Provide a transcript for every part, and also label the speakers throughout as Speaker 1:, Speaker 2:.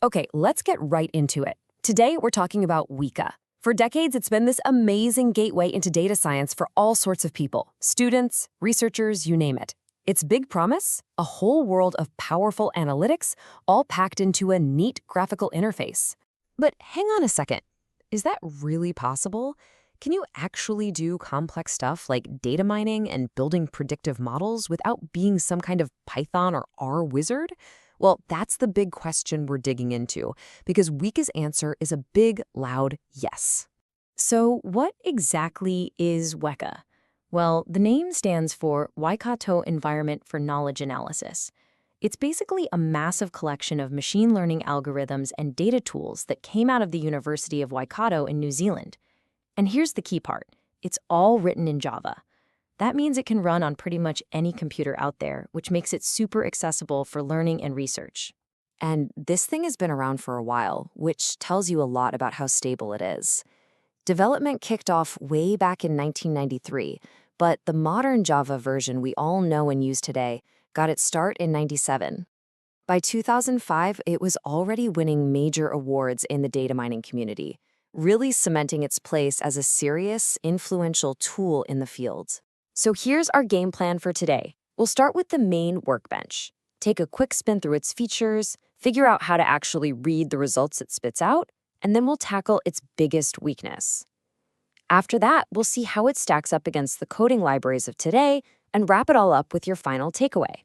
Speaker 1: Okay, let's get right into it. Today, we're talking about Weka. For decades, it's been this amazing gateway into data science for all sorts of people, students, researchers, you name it. Its big promise? A whole world of powerful analytics, all packed into a neat graphical interface. But hang on a second. Is that really possible? Can you actually do complex stuff like data mining and building predictive models without being some kind of Python or R wizard? Well, that's the big question we're digging into, because Weka's answer is a big, loud yes. So what exactly is Weka? Well, the name stands for Waikato Environment for Knowledge Analysis. It's basically a massive collection of machine learning algorithms and data tools that came out of the University of Waikato in New Zealand. And here's the key part. It's all written in Java. That means it can run on pretty much any computer out there, which makes it super accessible for learning and research. And this thing has been around for a while, which tells you a lot about how stable it is. Development kicked off way back in 1993, but the modern Java version we all know and use today got its start in '97. By 2005, it was already winning major awards in the data mining community, really cementing its place as a serious, influential tool in the field. So here's our game plan for today. We'll start with the main workbench. Take a quick spin through its features, figure out how to actually read the results it spits out, and then we'll tackle its biggest weakness. After that, we'll see how it stacks up against the coding libraries of today and wrap it all up with your final takeaway.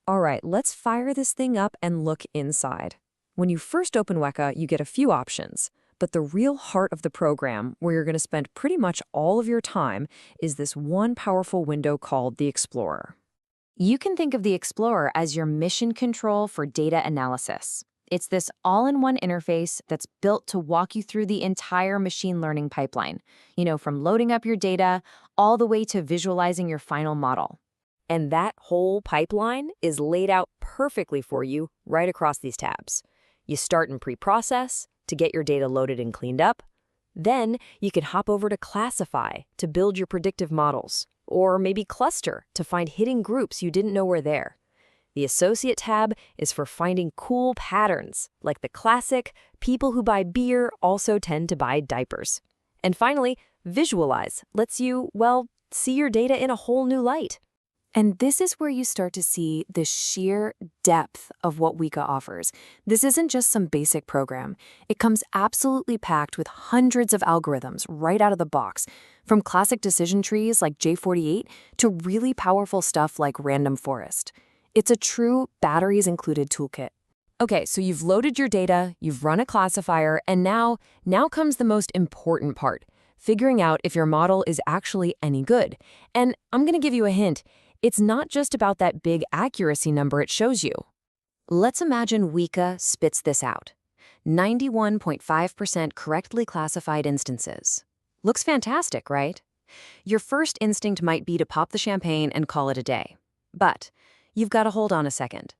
Speaker 1: All right, let's fire this thing up and look inside. When you first open Weka, you get a few options. But the real heart of the program, where you're going to spend pretty much all of your time, is this one powerful window called the Explorer. You can think of the Explorer as your mission control for data analysis. It's this all-in-one interface that's built to walk you through the entire machine learning pipeline, from loading up your data all the way to visualizing your final model. And that whole pipeline is laid out perfectly for you right across these tabs. You start in pre-process to get your data loaded and cleaned up. Then you can hop over to Classify to build your predictive models, or maybe Cluster to find hidden groups you didn't know were there. The Associate tab is for finding cool patterns, like the classic, people who buy beer also tend to buy diapers. And finally, Visualize lets you, see your data in a whole new light. And this is where you start to see the sheer depth of what Weka offers. This isn't just some basic program. It comes absolutely packed with hundreds of algorithms right out of the box, from classic decision trees like J48 to really powerful stuff like random forest. It's a true batteries-included toolkit. Okay, so you've loaded your data, you've run a classifier, and now comes the most important part, figuring out if your model is actually any good. And I'm going to give you a hint. It's not just about that big accuracy number it shows you. Let's imagine Weka spits this out. 91.5% correctly classified instances. Looks fantastic, right? Your first instinct might be to pop the champagne and call it a day. But you've got to hold on a second.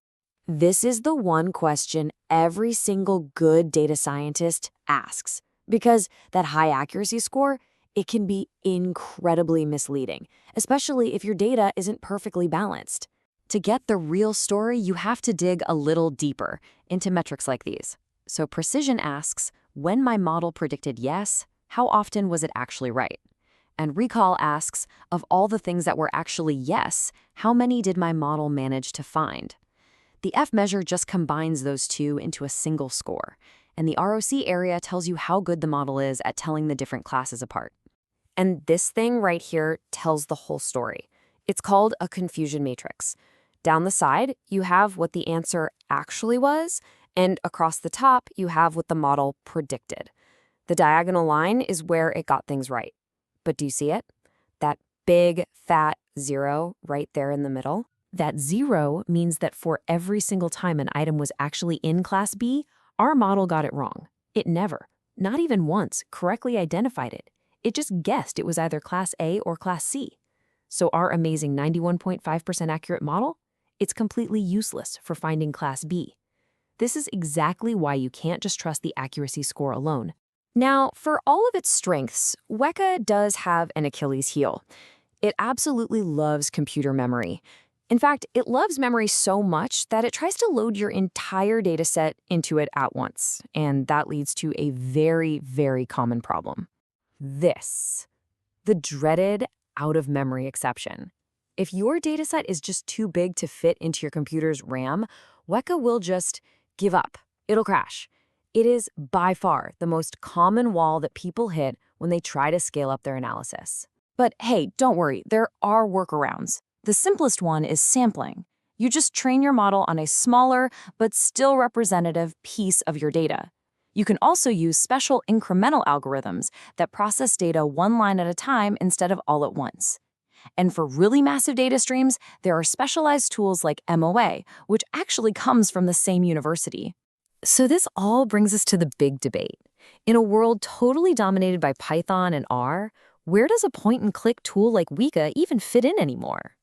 Speaker 1: This is the one question every single good data scientist asks, because that high accuracy score, it can be incredibly misleading, especially if your data isn't perfectly balanced. To get the real story, you have to dig a little deeper into metrics like these. So Precision asks, when my model predicted yes, how often was it actually right? And Recall asks, of all the things that were actually yes, how many did my model manage to find? The F measure just combines those two into a single score, and the ROC area tells you how good the model is at telling the different classes apart. And this thing right here tells the whole story. It's called a confusion matrix. Down the side, you have what the answer actually was, and across the top, you have what the model predicted. The diagonal line is where it got things right. But do you see it? That big, fat 0 right there in the middle? That 0 means that for every single time an item was actually in Class B, our model got it wrong. It never, not even once, correctly identified it. It just guessed it was either Class A or Class C. So our amazing 91.5% accurate model, it's completely useless for finding Class B. This is exactly why you can't just trust the accuracy score alone. Now, for all of its strengths, Weka does have an Achilles heel. It absolutely loves computer memory. In fact, it loves memory so much that it tries to load your entire dataset into it at once, and that leads to a very, very common problem. This, the dreaded out-of-memory exception. If your dataset is just too big to fit into your computer's RAM, Weka will just give up. It'll crash. It is by far the most common wall that people hit when they try to scale up their analysis. But hey, don't worry, there are workarounds. The simplest one is sampling. You just train your model on a smaller but still representative piece of your data. You can also use special incremental algorithms that process data one line at a time instead of all at once. And for really massive data streams, there are specialized tools like MOA, which actually comes from the same university. So this all brings us to the big debate. In a world totally dominated by Python and R, where does a point-and-click tool like Weka even fit in anymore?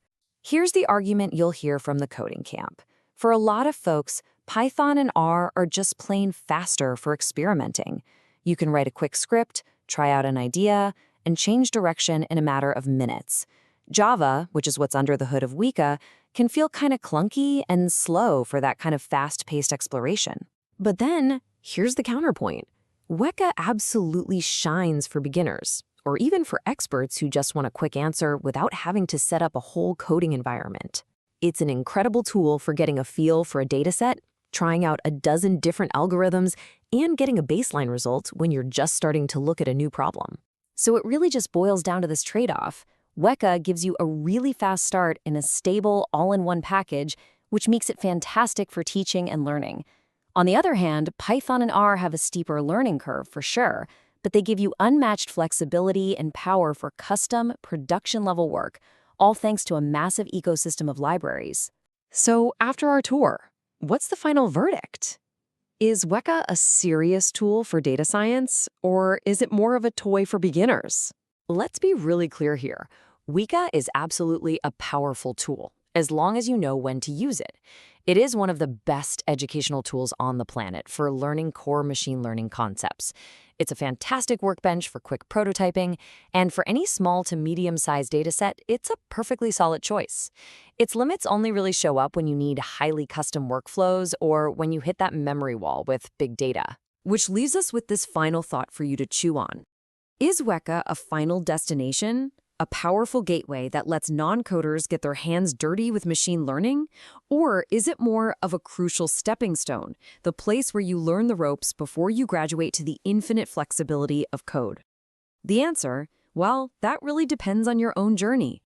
Speaker 1: Here's the argument you'll hear from the coding camp. For a lot of folks, Python and R are just plain faster for experimenting. You can write a quick script, try out an idea, and change direction in a matter of minutes. Java, which is what's under the hood of Weka, can feel kind of clunky and slow for that kind of fast-paced exploration. But then, here's the counterpoint. Weka absolutely shines for beginners, or even for experts who just want a quick answer without having to set up a whole coding environment. It's an incredible tool for getting a feel for a dataset, trying out a dozen different algorithms, and getting a baseline result when you're just starting to look at a new problem. So it really just boils down to this trade-off. Weka gives you a really fast start in a stable, all-in-one package, which makes it fantastic for teaching and learning. On the other hand, Python and R have a steeper learning curve for sure, but they give you unmatched flexibility and power for custom, production-level work, all thanks to a massive ecosystem of libraries. So after our tour, what's the final verdict? Is Weka a serious tool for data science, or is it more of a toy for beginners? Let's be really clear here. Weka is absolutely a powerful tool, as long as you know when to use it. It is one of the best educational tools on the planet for learning core machine learning concepts. It's a fantastic workbench for quick prototyping, and for any small to medium-sized dataset, it's a perfectly solid choice. Its limits only really show up when you need highly custom workflows or when you hit that memory wall with big data. Which leaves us with this final thought for you to chew on. Is Weka a final destination? A powerful gateway that lets non-coders get their hands dirty with machine learning? Or is it more of a crucial stepping stone, the place where you learn the ropes before you graduate to the infinite flexibility of code? The answer? Well, that really depends on your own journey.